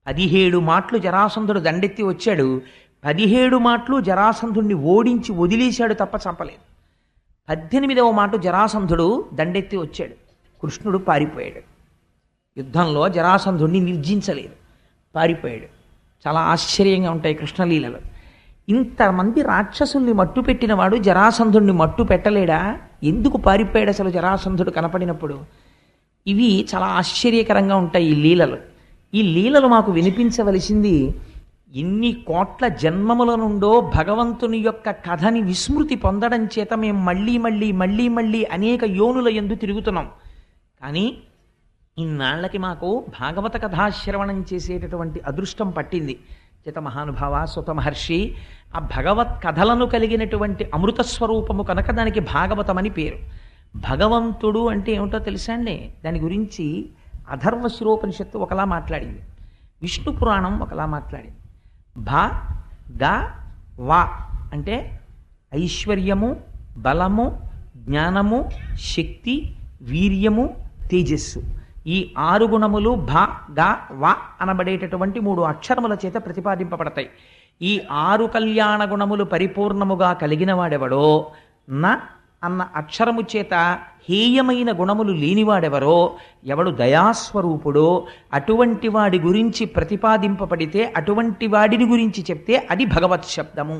17 మాటలు జరాసంధుడు దండెత్తి వచ్చాడు. 17 మాటలు జరాసంధుడిని ఓడించి వదిలేశాడు తప్ప చంపలేదు. 18వ మాట జరాసంధుడు దండెత్తి వచ్చాడు. కృష్ణుడు పారిపోయాడు. యుద్ధంలో జరాసంధుడిని నిర్జించలేదు, పారిపోయాడు. చాలా ఆశ్చర్యంగా ఉంటాయి కృష్ణలీలలు. ఇంతమంది రాక్షసుల్ని మట్టు పెట్టినవాడు జరాసంధుడిని మట్టు పెట్టలేడా? ఎందుకు పారిపోయాడు అసలు జరాసంధుడు కనపడినప్పుడు? ఇవి చాలా ఆశ్చర్యకరంగా ఉంటాయి ఈ లీలలు. ఈ లీలలు మాకు వినిపించవలసింది ఎన్ని కోట్ల జన్మముల నుండో భగవంతుని యొక్క కథని విస్మృతి పొందడం చేత మేము మళ్ళీ మళ్ళీ మళ్ళీ మళ్ళీ అనేక యోనుల యందు తిరుగుతున్నాం. కానీ ఇన్నాళ్ళకి మాకు భాగవత కథాశ్రవణం చేసేటటువంటి అదృష్టం పట్టింది. చేత మహానుభావ సుత మహర్షి ఆ భగవత్ కథలను కలిగినటువంటి అమృత స్వరూపము కనుక దానికి భాగవతం అని పేరు. భగవంతుడు అంటే ఏమిటో తెలుసా అండి? దాని గురించి అథర్వశిరోపనిషత్తు ఒకలా మాట్లాడింది, విష్ణు పురాణం ఒకలా మాట్లాడింది. భ గ వా అంటే ఐశ్వర్యము, బలము, జ్ఞానము, శక్తి, వీర్యము, తేజస్సు. ఈ 6 గుణములు భ గ వ అనబడేటటువంటి 3 అక్షరముల చేత ప్రతిపాదింపబడతాయి. ఈ 6 కళ్యాణ గుణములు పరిపూర్ణముగా కలిగిన వాడెవడో, న అన్న అక్షరము చేత హేయమైన గుణములు లేనివాడెవరో, ఎవడు దయాస్వరూపుడో అటువంటి వాడి గురించి ప్రతిపాదింపబడితే, అటువంటి వాడిని గురించి చెప్తే అది భగవత్ శబ్దము.